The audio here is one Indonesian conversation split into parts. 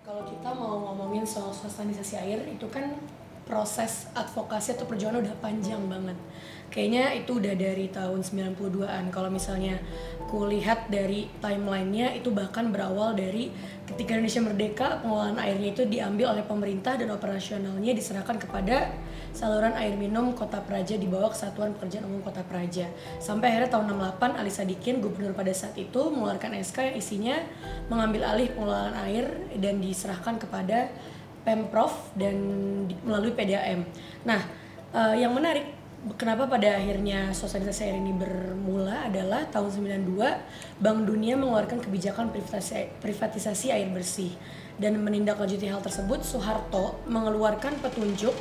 Kalau kita mau ngomongin soal sustainalisasi air, itu kan proses advokasi atau perjuangan udah panjang banget. Kayaknya itu udah dari tahun 92-an. Kalau misalnya kulihat dari timelinenya, itu bahkan berawal dari ketika Indonesia merdeka, pengelolaan airnya itu diambil oleh pemerintah dan operasionalnya diserahkan kepada saluran air minum Kota Praja di bawah Kesatuan Pekerjaan Umum Kota Praja. Sampai akhirnya tahun 68 Ali Sadikin, gubernur pada saat itu, mengeluarkan SK yang isinya mengambil alih pengelolaan air dan diserahkan kepada Pemprov dan melalui PDAM. Nah, yang menarik kenapa pada akhirnya sosialisasi air ini bermula adalah tahun 92 Bank Dunia mengeluarkan kebijakan privatisasi air bersih, dan menindaklanjuti hal tersebut Soeharto mengeluarkan petunjuk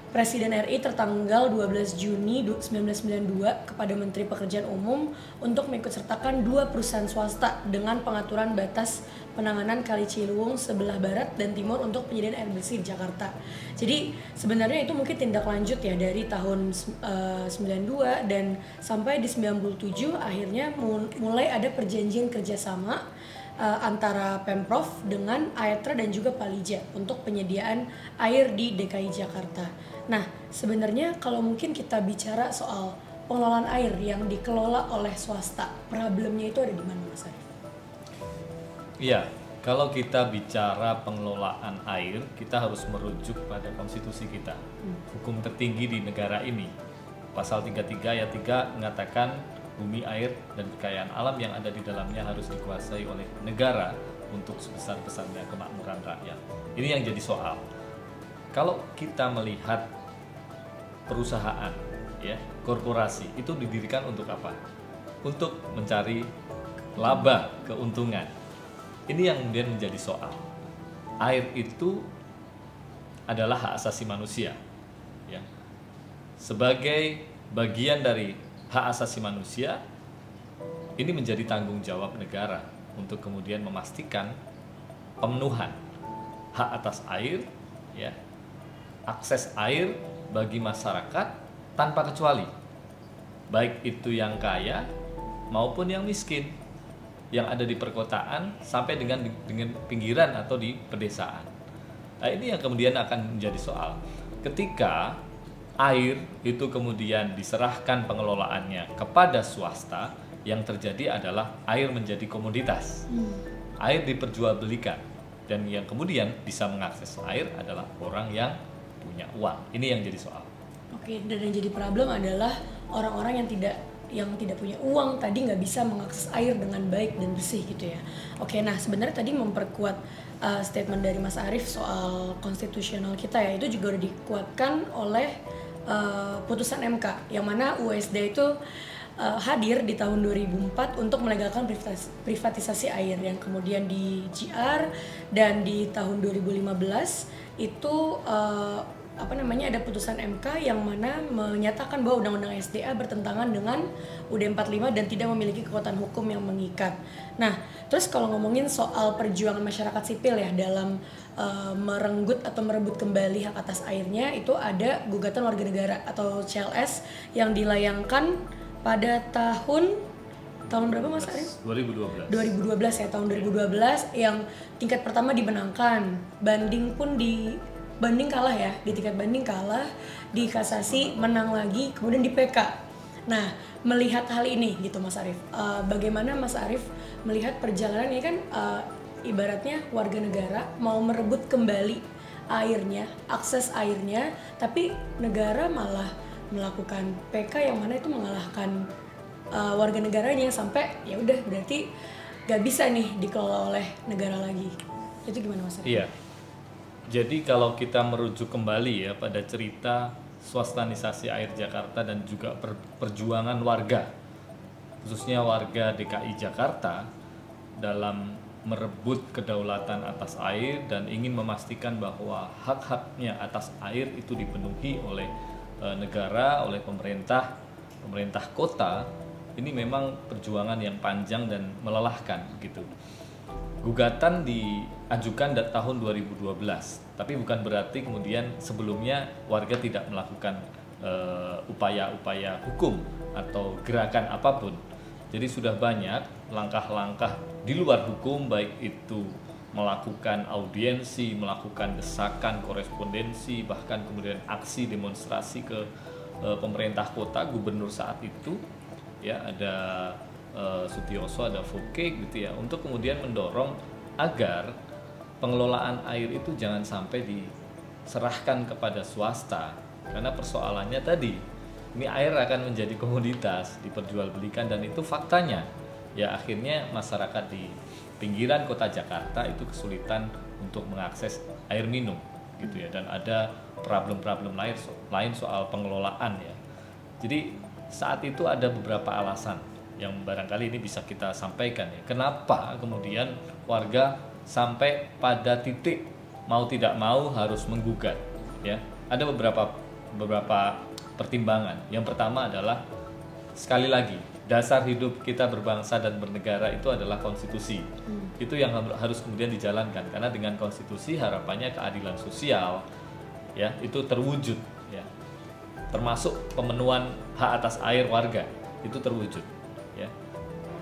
Presiden RI tertanggal 12 Juni 1992 kepada Menteri Pekerjaan Umum untuk mengikutsertakan 2 perusahaan swasta dengan pengaturan batas penanganan Kali Ciliwung sebelah barat dan timur untuk penyediaan air bersih di Jakarta. Jadi sebenarnya itu mungkin tindak lanjut ya dari tahun 92 dan sampai di 97 akhirnya mulai ada perjanjian kerjasama antara Pemprov dengan AETRA dan juga Palija untuk penyediaan air di DKI Jakarta. Nah, sebenarnya kalau mungkin kita bicara soal pengelolaan air yang dikelola oleh swasta, problemnya itu ada di mana, Mas Arief? Iya, kalau kita bicara pengelolaan air, kita harus merujuk pada konstitusi kita. Hukum tertinggi di negara ini, pasal 33 ayat 3 mengatakan bumi, air, dan kekayaan alam yang ada di dalamnya harus dikuasai oleh negara untuk sebesar-besarnya kemakmuran rakyat. Ini yang jadi soal. Kalau kita melihat perusahaan, ya, korporasi itu didirikan untuk apa? Untuk mencari laba, keuntungan. Ini yang kemudian menjadi soal. Air itu adalah hak asasi manusia, ya. Sebagai bagian dari hak asasi manusia, ini menjadi tanggung jawab negara untuk kemudian memastikan pemenuhan hak atas air, ya, akses air bagi masyarakat tanpa kecuali, baik itu yang kaya maupun yang miskin, yang ada di perkotaan sampai dengan pinggiran atau di pedesaan. Nah, ini yang kemudian akan menjadi soal ketika air itu kemudian diserahkan pengelolaannya kepada swasta. Yang terjadi adalah air menjadi komoditas, air diperjualbelikan, dan yang kemudian bisa mengakses air adalah orang yang punya uang. Ini yang jadi soal. Oke, dan yang jadi problem adalah orang-orang yang tidak punya uang tadi nggak bisa mengakses air dengan baik dan bersih gitu ya. Oke, nah sebenarnya tadi memperkuat statement dari Mas Arief soal konstitusional kita ya, itu juga udah dikuatkan oleh putusan MK yang mana USD itu hadir di tahun 2004 untuk melegalkan privatisasi air yang kemudian di GR, dan di tahun 2015 itu ada putusan MK yang mana menyatakan bahwa Undang-Undang SDA bertentangan dengan UUD 45 dan tidak memiliki kekuatan hukum yang mengikat. Nah, terus kalau ngomongin soal perjuangan masyarakat sipil ya dalam merenggut atau merebut kembali hak atas airnya, itu ada gugatan warga negara atau CLS yang dilayangkan pada tahun berapa Mas Arief? 2012. 2012 ya, tahun 2012 yang tingkat pertama dimenangkan, banding kalah ya, di tingkat banding kalah, di kasasi menang lagi, kemudian di PK. Nah, melihat hal ini gitu Mas Arief, bagaimana Mas Arief melihat perjalanan ini kan ibaratnya warga negara mau merebut kembali airnya, akses airnya, tapi negara malah melakukan PK yang mana itu mengalahkan warga negaranya sampai ya udah berarti gak bisa nih dikelola oleh negara lagi. Itu gimana Mas Arief? Iya. Jadi kalau kita merujuk kembali ya pada cerita swastanisasi air Jakarta dan juga perjuangan warga, khususnya warga DKI Jakarta dalam merebut kedaulatan atas air dan ingin memastikan bahwa hak-haknya atas air itu dipenuhi oleh negara, oleh pemerintah kota. Ini memang perjuangan yang panjang dan melelahkan gitu. Gugatan diajukan tahun 2012, tapi bukan berarti kemudian sebelumnya warga tidak melakukan upaya-upaya hukum atau gerakan apapun. Jadi sudah banyak langkah-langkah di luar hukum, baik itu melakukan audiensi, melakukan desakan, korespondensi, bahkan kemudian aksi demonstrasi ke pemerintah kota, gubernur saat itu, ya ada Sutioso, ada Foke gitu ya, untuk kemudian mendorong agar pengelolaan air itu jangan sampai diserahkan kepada swasta, karena persoalannya tadi ini air akan menjadi komoditas diperjualbelikan, dan itu faktanya ya akhirnya masyarakat di pinggiran kota Jakarta itu kesulitan untuk mengakses air minum gitu ya, dan ada problem-problem lain soal pengelolaan ya. Jadi saat itu ada beberapa alasan yang barangkali ini bisa kita sampaikan ya, kenapa kemudian warga sampai pada titik mau tidak mau harus menggugat ya. Ada beberapa pertimbangan. Yang pertama adalah sekali lagi dasar hidup kita berbangsa dan bernegara itu adalah konstitusi. Itu yang harus kemudian dijalankan, karena dengan konstitusi harapannya keadilan sosial ya itu terwujud ya. Termasuk pemenuhan hak atas air warga itu terwujud ya.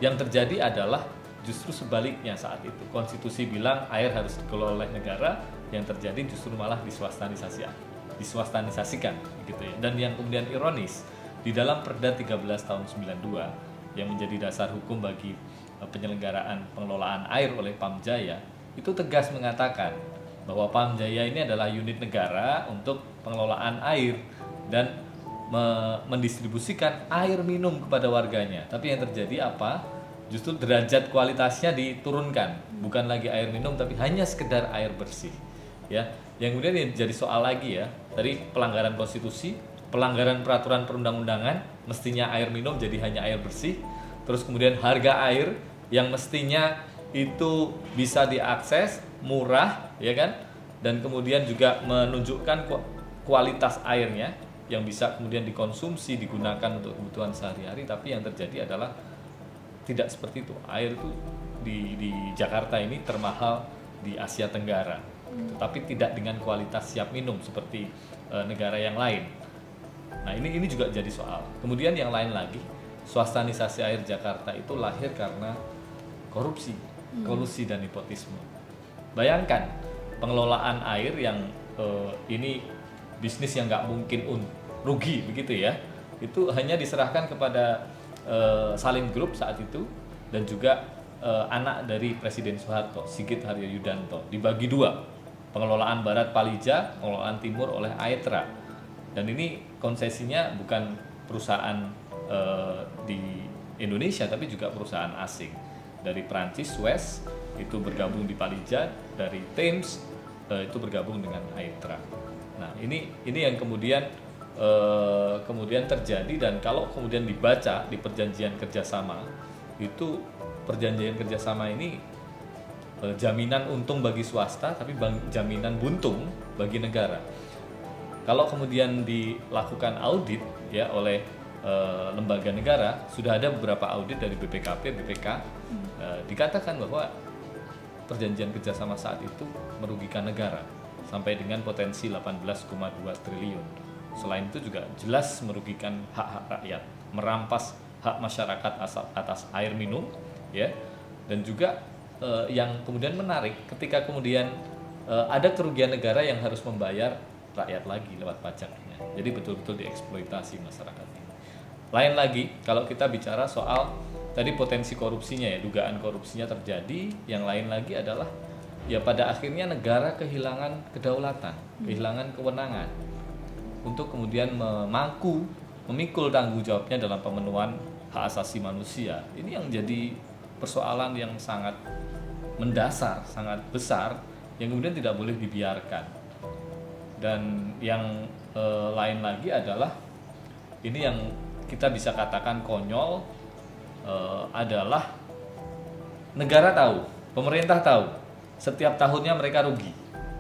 Yang terjadi adalah justru sebaliknya saat itu. Konstitusi bilang air harus dikelola oleh negara, yang terjadi justru malah diswastanisasikan gitu ya. Dan yang kemudian ironis, di dalam Perda 13 tahun 92 yang menjadi dasar hukum bagi penyelenggaraan pengelolaan air oleh Pamjaya, itu tegas mengatakan bahwa Pamjaya ini adalah unit negara untuk pengelolaan air dan mendistribusikan air minum kepada warganya. Tapi yang terjadi apa? Justru derajat kualitasnya diturunkan, bukan lagi air minum tapi hanya sekedar air bersih ya. Yang kemudian jadi soal lagi ya, dari pelanggaran konstitusi, pelanggaran peraturan perundang-undangan, mestinya air minum jadi hanya air bersih. Terus kemudian harga air yang mestinya itu bisa diakses, murah ya kan, dan kemudian juga menunjukkan kualitas airnya yang bisa kemudian dikonsumsi, digunakan untuk kebutuhan sehari-hari. Tapi yang terjadi adalah tidak seperti itu. Air itu di Jakarta ini termahal di Asia Tenggara, tapi tidak dengan kualitas siap minum seperti negara yang lain. Nah ini juga jadi soal. Kemudian yang lain lagi, swastanisasi air Jakarta itu lahir karena korupsi, kolusi dan nepotisme. Bayangkan pengelolaan air yang ini bisnis yang nggak mungkin rugi begitu ya, itu hanya diserahkan kepada Salim Group saat itu, dan juga anak dari Presiden Soeharto, Sigit Haryayudanto, dibagi dua, pengelolaan Barat Palija, pengelolaan Timur oleh Aetra. Dan ini konsesinya bukan perusahaan di Indonesia tapi juga perusahaan asing. Dari Prancis, Suez itu bergabung di Palija, dari Thames itu bergabung dengan Aetra. Nah ini yang kemudian terjadi. Dan kalau kemudian dibaca di perjanjian kerjasama itu, perjanjian kerjasama ini jaminan untung bagi swasta tapi jaminan buntung bagi negara. Kalau kemudian dilakukan audit ya oleh lembaga negara, sudah ada beberapa audit dari BPKP, BPK, dikatakan bahwa perjanjian kerjasama saat itu merugikan negara sampai dengan potensi 18,2 triliun. Selain itu juga jelas merugikan hak-hak rakyat, merampas hak masyarakat atas air minum ya. Dan juga yang kemudian menarik, ketika kemudian ada kerugian negara yang harus membayar rakyat lagi lewat pajaknya. Jadi betul-betul dieksploitasi masyarakat ini. Lain lagi kalau kita bicara soal tadi potensi korupsinya ya, dugaan korupsinya terjadi. Yang lain lagi adalah ya pada akhirnya negara kehilangan kedaulatan, kehilangan kewenangan untuk kemudian memikul tanggung jawabnya dalam pemenuhan hak asasi manusia. Ini yang jadi persoalan yang sangat mendasar, sangat besar, yang kemudian tidak boleh dibiarkan. Dan yang lain lagi adalah ini yang kita bisa katakan konyol, adalah negara tahu, pemerintah tahu, setiap tahunnya mereka rugi,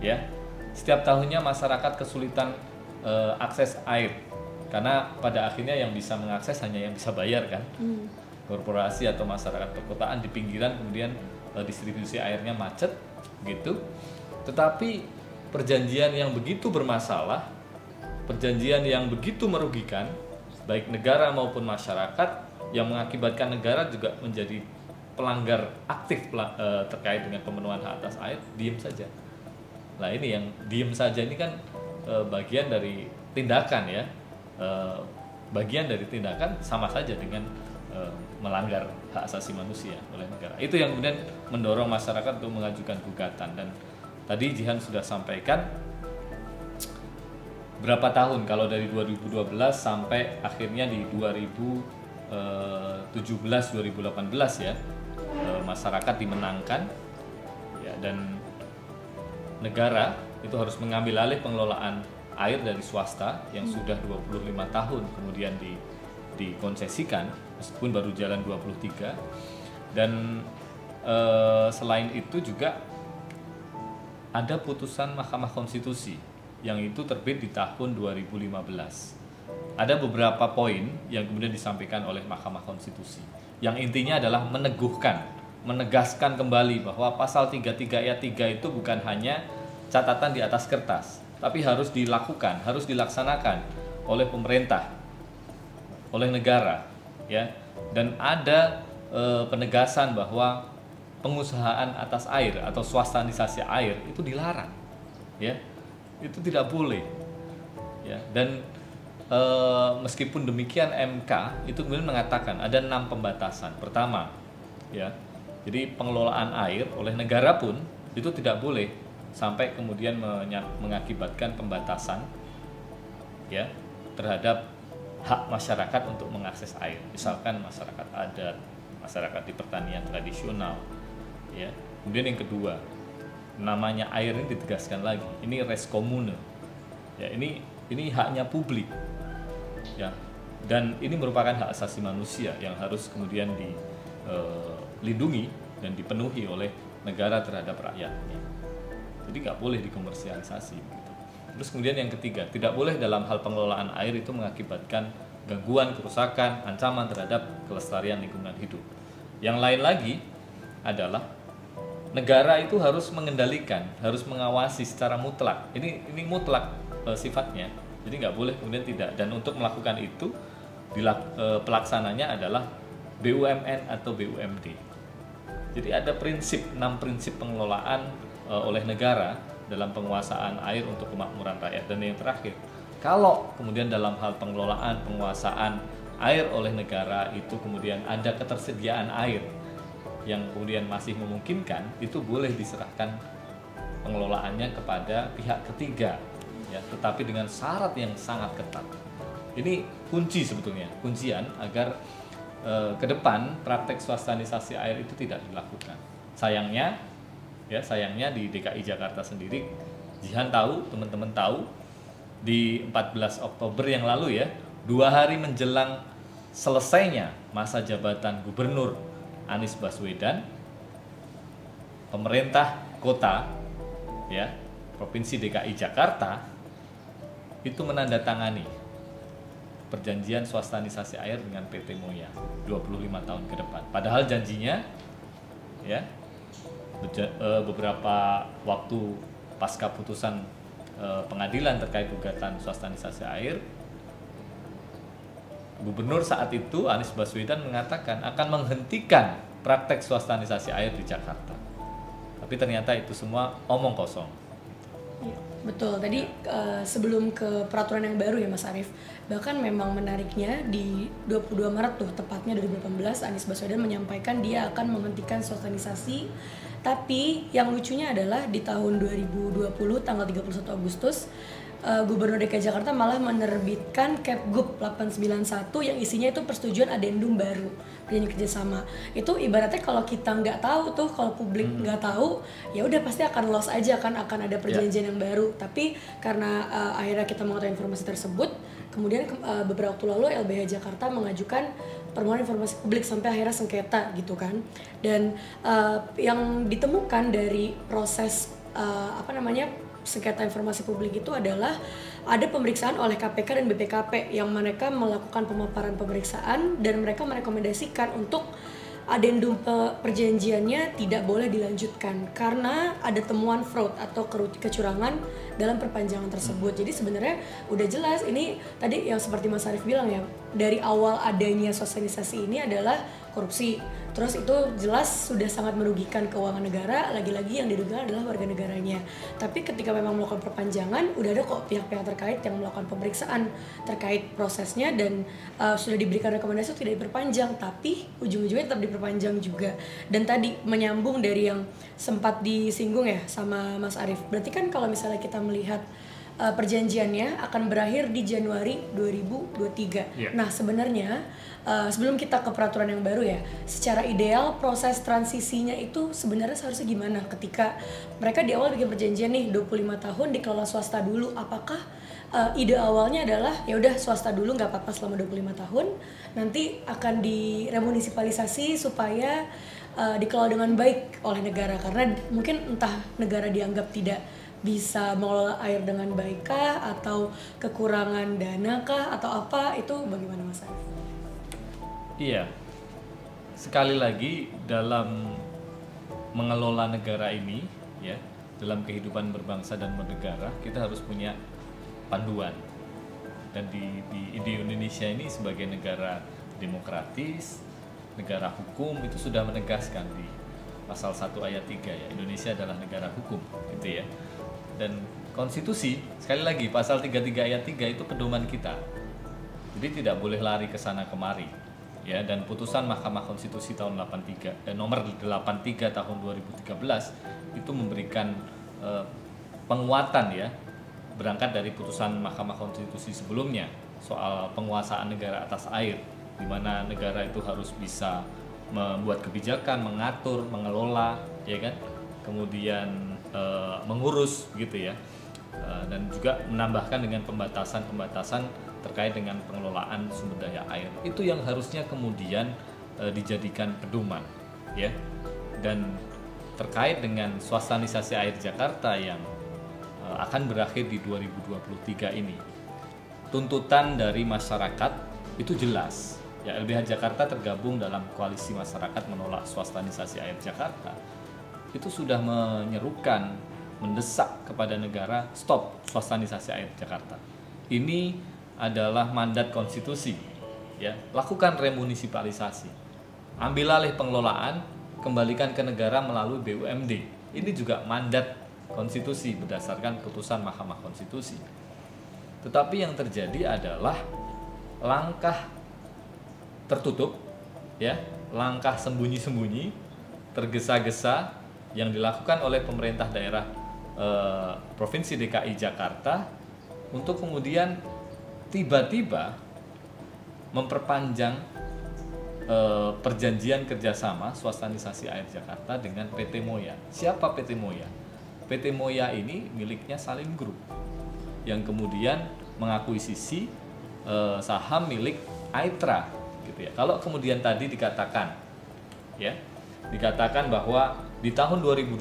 ya. Setiap tahunnya masyarakat kesulitan akses air, karena pada akhirnya yang bisa mengakses hanya yang bisa bayar kan, korporasi atau masyarakat perkotaan di pinggiran, kemudian distribusi airnya macet, gitu. Tetapi perjanjian yang begitu bermasalah, perjanjian yang begitu merugikan baik negara maupun masyarakat, yang mengakibatkan negara juga menjadi pelanggar aktif terkait dengan pemenuhan hak atas air diem saja. Nah ini yang diem saja ini kan bagian dari tindakan ya, bagian dari tindakan sama saja dengan melanggar hak asasi manusia oleh negara. Itu yang kemudian mendorong masyarakat untuk mengajukan gugatan. Dan tadi Jihan sudah sampaikan berapa tahun kalau dari 2012 sampai akhirnya di 2017-2018 ya, masyarakat dimenangkan ya, dan negara itu harus mengambil alih pengelolaan air dari swasta yang sudah 25 tahun kemudian dikonsesikan meskipun baru jalan 23. Dan selain itu juga ada putusan Mahkamah Konstitusi yang itu terbit di tahun 2015. Ada beberapa poin yang kemudian disampaikan oleh Mahkamah Konstitusi yang intinya adalah menegaskan kembali bahwa pasal 33 ayat 3 itu bukan hanya catatan di atas kertas, tapi harus dilakukan, harus dilaksanakan oleh pemerintah, oleh negara ya. Dan ada penegasan bahwa pengusahaan atas air atau swastanisasi air itu dilarang ya. Itu tidak boleh ya. Dan meskipun demikian MK itu kemudian mengatakan ada 6 pembatasan. Pertama ya, jadi pengelolaan air oleh negara pun itu tidak boleh sampai kemudian mengakibatkan pembatasan ya terhadap hak masyarakat untuk mengakses air. Misalkan masyarakat adat, masyarakat di pertanian tradisional ya. Kemudian yang kedua, namanya air ini ditegaskan lagi, ini res commune ya, ini haknya publik ya, dan ini merupakan hak asasi manusia yang harus kemudian dilindungi dan dipenuhi oleh negara terhadap rakyatnya. Jadi nggak boleh dikomersialisasi gitu. Terus kemudian yang ketiga, tidak boleh dalam hal pengelolaan air itu mengakibatkan gangguan, kerusakan, ancaman terhadap kelestarian lingkungan hidup. Yang lain lagi adalah negara itu harus mengendalikan, harus mengawasi secara mutlak. Ini mutlak sifatnya. Jadi nggak boleh kemudian tidak. Dan untuk melakukan itu, pelaksananya adalah BUMN atau BUMD. Jadi ada 6 prinsip pengelolaan oleh negara dalam penguasaan air untuk kemakmuran rakyat. Dan yang terakhir, kalau kemudian dalam hal pengelolaan, penguasaan air oleh negara itu kemudian ada ketersediaan air yang kemudian masih memungkinkan, itu boleh diserahkan pengelolaannya kepada pihak ketiga ya, tetapi dengan syarat yang sangat ketat. Ini kunci sebetulnya, kuncian agar ke depan praktek swastanisasi air itu tidak dilakukan. Sayangnya di DKI Jakarta sendiri, Jihan tahu, teman-teman tahu, di 14 Oktober yang lalu ya, 2 hari menjelang selesainya masa jabatan Gubernur Anies Baswedan, pemerintah kota ya, Provinsi DKI Jakarta itu menandatangani perjanjian swastanisasi air dengan PT Moya 25 tahun ke depan. Padahal janjinya ya, beberapa waktu pasca putusan pengadilan terkait gugatan swastanisasi air, Gubernur saat itu Anies Baswedan mengatakan akan menghentikan praktek swastanisasi air di Jakarta. Tapi ternyata itu semua omong kosong. Ya, betul. Tadi sebelum ke peraturan yang baru ya Mas Arief, bahkan memang menariknya di 22 Maret tuh tepatnya 2018 Anies Baswedan menyampaikan dia akan menghentikan swastanisasi. Tapi yang lucunya adalah di tahun 2020 tanggal 31 Agustus Gubernur DKI Jakarta malah menerbitkan Kepgub 891 yang isinya itu persetujuan adendum baru perjanjian kerjasama. Itu ibaratnya kalau kita nggak tahu tuh, kalau publik nggak tahu, ya udah pasti akan lost aja kan, akan ada perjanjian yang baru. Tapi karena akhirnya kita mengetahui informasi tersebut, kemudian beberapa waktu lalu LBH Jakarta mengajukan permohonan informasi publik sampai akhirnya sengketa gitu kan. Dan yang ditemukan dari proses sengketa informasi publik itu adalah ada pemeriksaan oleh KPK dan BPKP yang mereka melakukan pemaparan pemeriksaan dan mereka merekomendasikan untuk adendum perjanjiannya tidak boleh dilanjutkan karena ada temuan fraud atau kecurangan dalam perpanjangan tersebut. Jadi sebenarnya udah jelas ini tadi yang seperti Mas Arief bilang ya, dari awal adanya sosialisasi ini adalah korupsi. Terus itu jelas sudah sangat merugikan keuangan negara, lagi-lagi yang dirugikan adalah warga negaranya. Tapi ketika memang melakukan perpanjangan, udah ada kok pihak-pihak terkait yang melakukan pemeriksaan terkait prosesnya dan sudah diberikan rekomendasi tidak diperpanjang, tapi ujung-ujungnya tetap diperpanjang juga. Dan tadi menyambung dari yang sempat disinggung ya sama Mas Arief, berarti kan kalau misalnya kita melihat perjanjiannya akan berakhir di Januari 2023. Yeah. Nah sebenarnya sebelum kita ke peraturan yang baru ya, secara ideal proses transisinya itu sebenarnya seharusnya gimana ketika mereka di awal bikin perjanjian nih 25 tahun dikelola swasta dulu, apakah ide awalnya adalah ya udah swasta dulu nggak apa-apa selama 25 tahun, nanti akan diremunisipalisasi supaya dikelola dengan baik oleh negara, karena mungkin entah negara dianggap tidak bisa mengelola air dengan baikkah atau kekurangan dana kah atau apa, itu bagaimana Mas Arief? Iya, sekali lagi dalam mengelola negara ini ya, dalam kehidupan berbangsa dan bernegara kita harus punya panduan. Dan di Indonesia ini sebagai negara demokratis, negara hukum, itu sudah menegaskan di pasal 1 ayat 3 ya, Indonesia adalah negara hukum gitu ya. Dan konstitusi, sekali lagi pasal 33 ayat 3 itu pedoman kita. Jadi tidak boleh lari ke sana kemari. Ya, dan putusan Mahkamah Konstitusi tahun nomor 83 tahun 2013 itu memberikan penguatan ya, berangkat dari putusan Mahkamah Konstitusi sebelumnya soal penguasaan negara atas air, di mana negara itu harus bisa membuat kebijakan, mengatur, mengelola, ya kan, kemudian mengurus gitu ya, dan juga menambahkan dengan pembatasan-pembatasan terkait dengan pengelolaan sumber daya air. Itu yang harusnya kemudian dijadikan pedoman ya. Dan terkait dengan swastanisasi air Jakarta yang akan berakhir di 2023 ini, tuntutan dari masyarakat itu jelas ya. LBH Jakarta tergabung dalam koalisi masyarakat menolak swastanisasi air Jakarta. Itu sudah menyerukan, mendesak kepada negara stop swastanisasi air Jakarta. Ini adalah mandat konstitusi ya, lakukan remunisipalisasi, ambil alih pengelolaan, kembalikan ke negara melalui BUMD. Ini juga mandat konstitusi berdasarkan putusan Mahkamah Konstitusi. Tetapi yang terjadi adalah langkah tertutup ya, langkah sembunyi-sembunyi, tergesa-gesa yang dilakukan oleh pemerintah daerah Provinsi DKI Jakarta untuk kemudian tiba-tiba memperpanjang perjanjian kerjasama swastanisasi air Jakarta dengan PT Moya. Siapa PT Moya? PT Moya ini miliknya Salim Group yang kemudian mengakuisisi saham milik Aitra gitu ya. Kalau kemudian tadi dikatakan ya, dikatakan bahwa di tahun 2020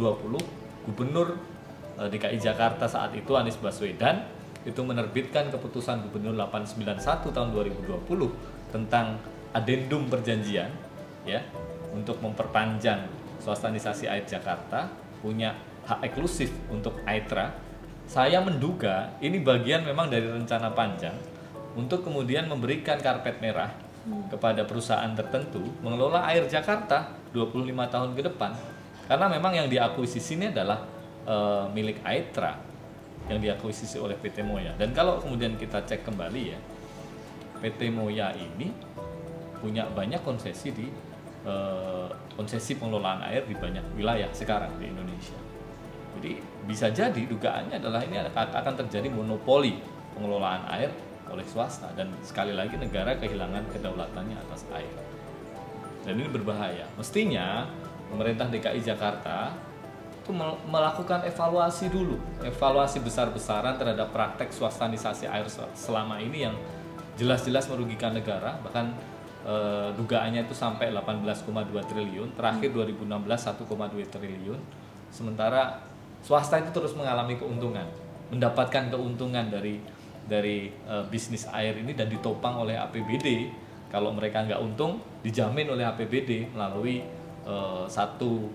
Gubernur DKI Jakarta saat itu Anies Baswedan itu menerbitkan keputusan Gubernur 891 tahun 2020 tentang adendum perjanjian ya, untuk memperpanjang swastanisasi air Jakarta, punya hak eksklusif untuk Aitra. Saya menduga ini bagian memang dari rencana panjang untuk kemudian memberikan karpet merah kepada perusahaan tertentu mengelola air Jakarta 25 tahun ke depan. Karena memang yang diakuisisi ini adalah milik Aitra yang diakuisisi oleh PT Moya. Dan kalau kemudian kita cek kembali ya, PT Moya ini punya banyak konsesi di konsesi pengelolaan air di banyak wilayah sekarang di Indonesia. Jadi bisa jadi dugaannya adalah ini akan terjadi monopoli pengelolaan air oleh swasta, dan sekali lagi negara kehilangan kedaulatannya atas air. Dan ini berbahaya. Mestinya pemerintah DKI Jakarta itu melakukan evaluasi dulu, evaluasi besar-besaran terhadap praktek swastanisasi air selama ini yang jelas-jelas merugikan negara, bahkan dugaannya itu sampai 18,2 triliun, terakhir 2016 1,2 triliun. Sementara swasta itu terus mengalami keuntungan, mendapatkan keuntungan dari bisnis air ini dan ditopang oleh APBD. Kalau mereka nggak untung, dijamin oleh APBD melalui satu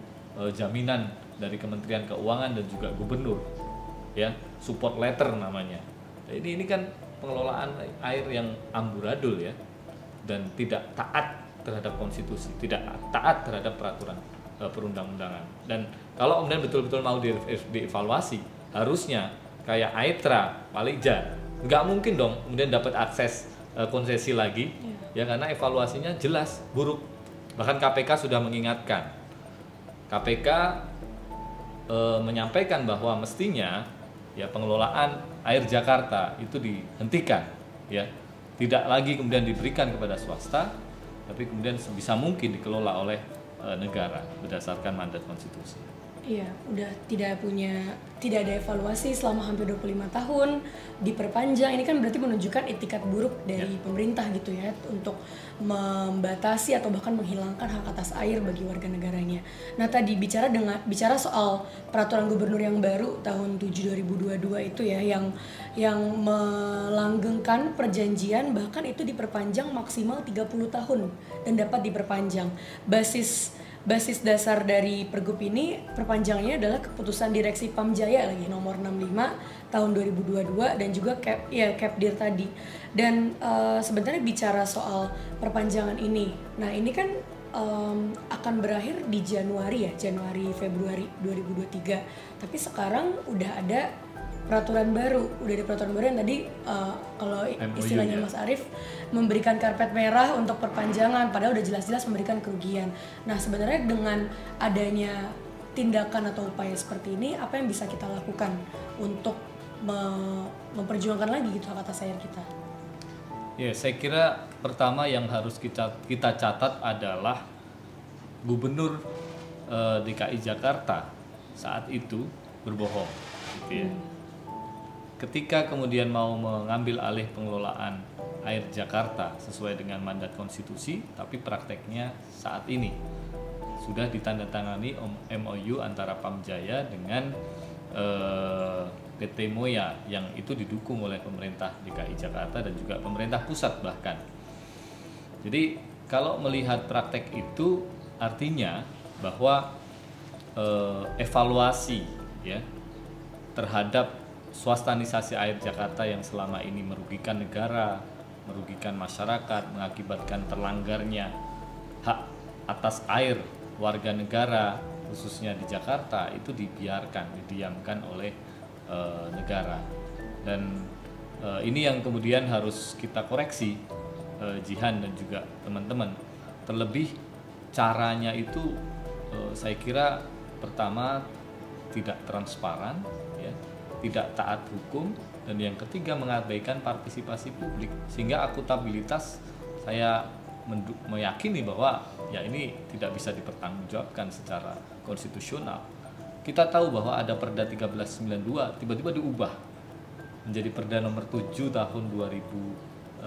jaminan dari Kementerian Keuangan dan juga Gubernur, ya, support letter namanya. Ini kan pengelolaan air yang amburadul ya, dan tidak taat terhadap konstitusi, tidak taat terhadap peraturan perundang-undangan. Dan kalau kemudian betul-betul mau dievaluasi, harusnya kayak Aetra, Palija, nggak mungkin dong kemudian dapat akses konsesi lagi, ya karena evaluasinya jelas buruk. Bahkan KPK sudah mengingatkan. KPK menyampaikan bahwa mestinya ya pengelolaan air Jakarta itu dihentikan, ya tidak lagi kemudian diberikan kepada swasta, tapi kemudian sebisa mungkin dikelola oleh negara berdasarkan mandat konstitusi. Iya, udah tidak ada evaluasi selama hampir 25 tahun, diperpanjang. Ini kan berarti menunjukkan etikat buruk dari pemerintah gitu ya, untuk membatasi atau bahkan menghilangkan hak atas air bagi warga negaranya. Nah, tadi bicara soal peraturan gubernur yang baru tahun 7 2022 itu ya, yang melanggengkan perjanjian, bahkan itu diperpanjang maksimal 30 tahun dan dapat diperpanjang. Basis dasar dari Pergub ini perpanjangannya adalah keputusan Direksi Pamjaya lagi nomor 65 tahun 2022 dan juga Kepdir tadi. Dan sebenarnya bicara soal perpanjangan ini, nah ini kan akan berakhir di Januari Februari 2023. Tapi sekarang udah ada peraturan baru yang tadi kalau istilahnya Mas Arief memberikan karpet merah untuk perpanjangan, padahal udah jelas-jelas memberikan kerugian. Nah, sebenarnya dengan adanya tindakan atau upaya seperti ini, apa yang bisa kita lakukan untuk memperjuangkan lagi gitu hak atas air kita? Ya, saya kira pertama yang harus kita catat adalah Gubernur DKI Jakarta saat itu berbohong, gitu ya. Ketika kemudian mau mengambil alih pengelolaan air Jakarta sesuai dengan mandat konstitusi, tapi prakteknya saat ini sudah ditandatangani MOU antara Pamjaya dengan PT Moya yang itu didukung oleh pemerintah DKI Jakarta dan juga pemerintah pusat bahkan. Jadi kalau melihat praktek itu artinya bahwa evaluasi ya terhadap swastanisasi air Jakarta yang selama ini merugikan negara, merugikan masyarakat, mengakibatkan terlanggarnya hak atas air warga negara khususnya di Jakarta itu didiamkan oleh negara. Dan ini yang kemudian harus kita koreksi, Jihan dan juga teman-teman. Terlebih caranya itu saya kira pertama tidak transparan, ya, tidak taat hukum, dan yang ketiga mengabaikan partisipasi publik, sehingga akutabilitas saya meyakini bahwa ya ini tidak bisa dipertanggungjawabkan secara konstitusional. Kita tahu bahwa ada Perda 1392 tiba-tiba diubah menjadi Perda nomor 7 tahun 2020,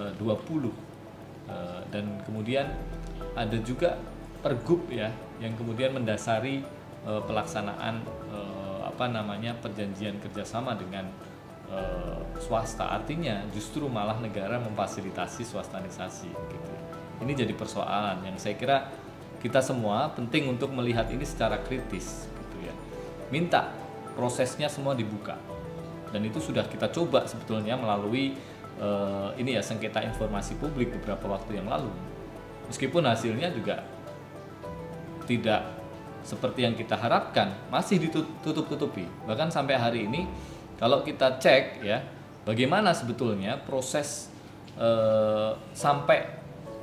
dan kemudian ada juga Pergub ya yang kemudian mendasari pelaksanaan perjanjian kerjasama dengan swasta. Artinya justru malah negara memfasilitasi swastanisasi gitu. Ini jadi persoalan yang saya kira kita semua penting untuk melihat ini secara kritis gitu ya. Minta prosesnya semua dibuka, dan itu sudah kita coba sebetulnya melalui sengketa informasi publik beberapa waktu yang lalu, meskipun hasilnya juga tidak seperti yang kita harapkan, masih ditutup-tutupi. Bahkan sampai hari ini kalau kita cek ya bagaimana sebetulnya proses sampai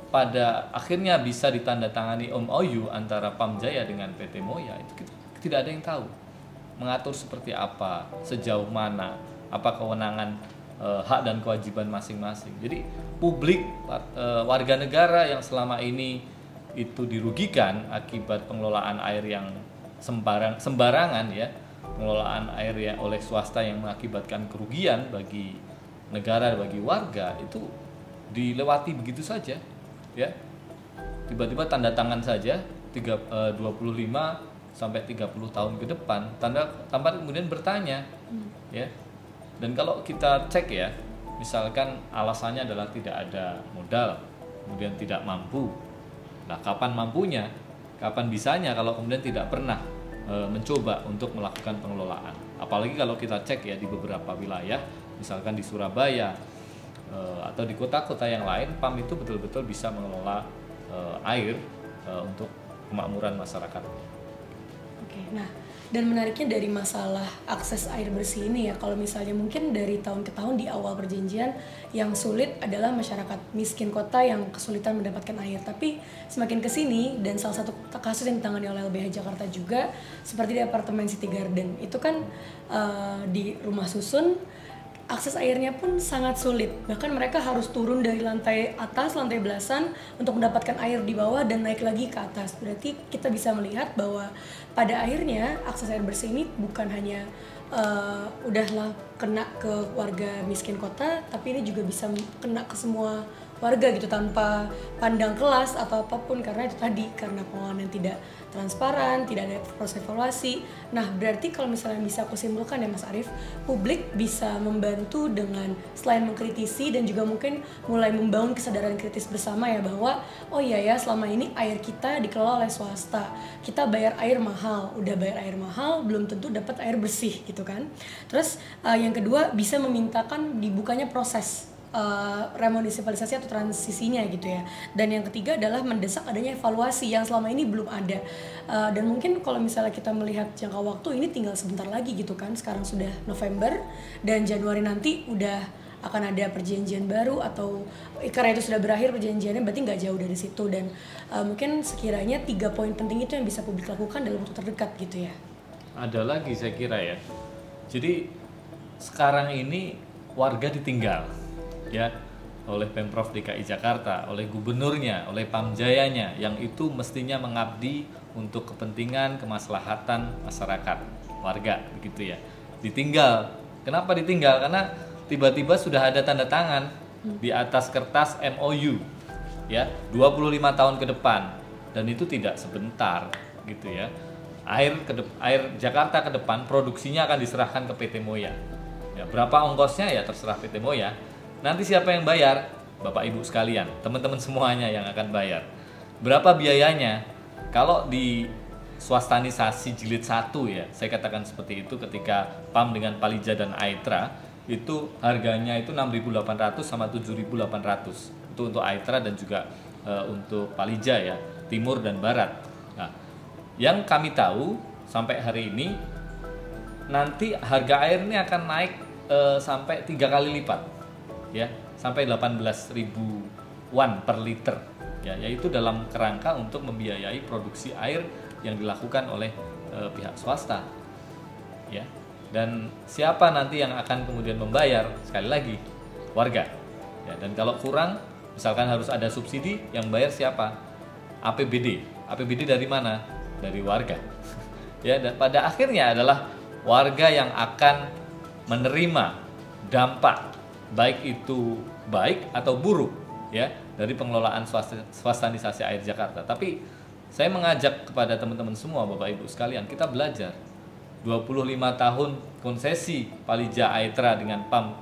pada akhirnya bisa ditandatangani MOU antara Pamjaya dengan PT Moya, itu tidak ada yang tahu mengatur seperti apa, sejauh mana, apa kewenangan, hak dan kewajiban masing-masing. Jadi publik, warga negara yang selama ini itu dirugikan akibat pengelolaan air yang sembarangan ya, pengelolaan air ya oleh swasta yang mengakibatkan kerugian bagi negara, bagi warga, itu dilewati begitu saja ya. Tiba-tiba tanda tangan saja 25 sampai 30 tahun ke depan, tanpa kemudian bertanya ya. Dan kalau kita cek ya, misalkan alasannya adalah tidak ada modal, kemudian tidak mampu. Nah, kapan mampunya, kapan bisanya kalau kemudian tidak pernah mencoba untuk melakukan pengelolaan. Apalagi kalau kita cek ya di beberapa wilayah, misalkan di Surabaya atau di kota-kota yang lain, PAM itu betul-betul bisa mengelola air untuk kemakmuran masyarakat. Oke, nah dan menariknya dari masalah akses air bersih ini ya, kalau misalnya mungkin dari tahun ke tahun di awal perjanjian yang sulit adalah masyarakat miskin kota yang kesulitan mendapatkan air, tapi semakin kesini dan salah satu kasus yang ditangani oleh LBH Jakarta juga seperti di apartemen City Garden itu kan di rumah susun akses airnya pun sangat sulit, bahkan mereka harus turun dari lantai atas, lantai belasan untuk mendapatkan air di bawah dan naik lagi ke atas. Berarti kita bisa melihat bahwa pada akhirnya akses air bersih ini bukan hanya udahlah kena ke warga miskin kota, tapi ini juga bisa kena ke semua warga gitu tanpa pandang kelas atau apapun, karena itu tadi karena pengelolaan yang tidak transparan, tidak ada proses evaluasi. Nah, berarti kalau misalnya bisa aku simpulkan ya Mas Arief, publik bisa membantu dengan selain mengkritisi dan juga mungkin mulai membangun kesadaran kritis bersama ya, bahwa oh iya ya, selama ini air kita dikelola oleh swasta. Kita bayar air mahal, udah bayar air mahal belum tentu dapat air bersih gitu kan. Terus yang kedua bisa memintakan dibukanya proses remunisipalisasi atau transisinya gitu ya. Dan yang ketiga adalah mendesak adanya evaluasi yang selama ini belum ada. Dan mungkin kalau misalnya kita melihat jangka waktu ini tinggal sebentar lagi gitu kan. Sekarang sudah November dan Januari nanti udah akan ada perjanjian baru, atau karena itu sudah berakhir perjanjiannya berarti nggak jauh dari situ. Dan mungkin sekiranya 3 poin penting itu yang bisa publik lakukan dalam waktu terdekat gitu ya. Ada lagi saya kira ya. Jadi sekarang ini warga ditinggal ya oleh Pemprov DKI Jakarta, oleh gubernurnya, oleh Pamjayanya yang itu mestinya mengabdi untuk kepentingan kemaslahatan masyarakat, warga begitu ya. Ditinggal. Kenapa ditinggal? Karena tiba-tiba sudah ada tanda tangan di atas kertas MOU ya, 25 tahun ke depan, dan itu tidak sebentar gitu ya. Air Jakarta ke depan produksinya akan diserahkan ke PT Moya. Ya, berapa ongkosnya ya terserah PT Moya. Nanti siapa yang bayar? Bapak Ibu sekalian, teman-teman semuanya yang akan bayar. Berapa biayanya? Kalau di swastanisasi jilid 1 ya, saya katakan seperti itu ketika PAM dengan Palija dan Aitra, itu harganya itu 6.800 sama 7.800. Itu untuk Aitra dan juga untuk Palija ya, timur dan barat. Nah, yang kami tahu sampai hari ini nanti harga air ini akan naik sampai 3 kali lipat. Ya, sampai 18.000 won per liter ya, yaitu dalam kerangka untuk membiayai produksi air yang dilakukan oleh pihak swasta ya. Dan siapa nanti yang akan kemudian membayar? Sekali lagi warga ya. Dan kalau kurang misalkan harus ada subsidi, yang bayar siapa? APBD dari mana? Dari warga ya. Dan pada akhirnya adalah warga yang akan menerima dampak baik itu baik atau buruk ya dari pengelolaan swastanisasi air Jakarta. Tapi saya mengajak kepada teman-teman semua, Bapak Ibu sekalian, kita belajar 25 tahun konsesi Palija Aitra dengan PAM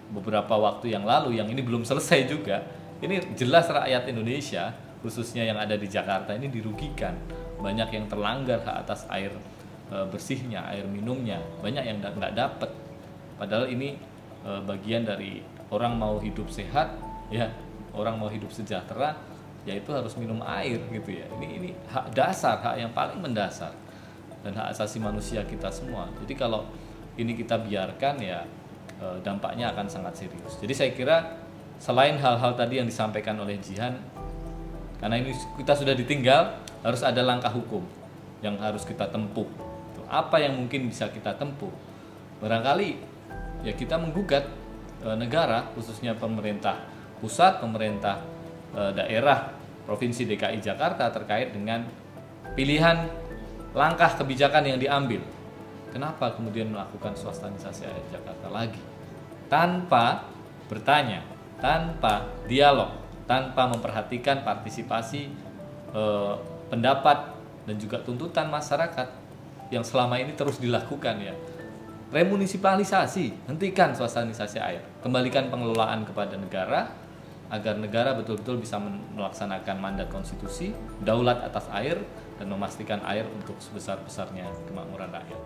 beberapa waktu yang lalu, yang ini belum selesai juga. Ini jelas rakyat Indonesia khususnya yang ada di Jakarta ini dirugikan. Banyak yang terlanggar hak atas air bersihnya, air minumnya, banyak yang nggak dapat. Padahal ini bagian dari orang mau hidup sehat ya, orang mau hidup sejahtera, yaitu harus minum air gitu ya. Ini hak dasar, hak yang paling mendasar dan hak asasi manusia kita semua. Jadi kalau ini kita biarkan ya dampaknya akan sangat serius. Jadi saya kira selain hal-hal tadi yang disampaikan oleh Jihan, karena ini kita sudah ditinggal, harus ada langkah hukum yang harus kita tempuh. Apa yang mungkin bisa kita tempuh? Barangkali ya kita menggugat negara, khususnya pemerintah pusat, pemerintah daerah Provinsi DKI Jakarta terkait dengan pilihan langkah kebijakan yang diambil. Kenapa kemudian melakukan swastanisasi air Jakarta lagi? Tanpa bertanya, tanpa dialog, tanpa memperhatikan partisipasi pendapat dan juga tuntutan masyarakat yang selama ini terus dilakukan ya. Remunisipalisasi, hentikan swastanisasi air, kembalikan pengelolaan kepada negara agar negara betul-betul bisa melaksanakan mandat konstitusi, daulat atas air, dan memastikan air untuk sebesar-besarnya kemakmuran rakyat.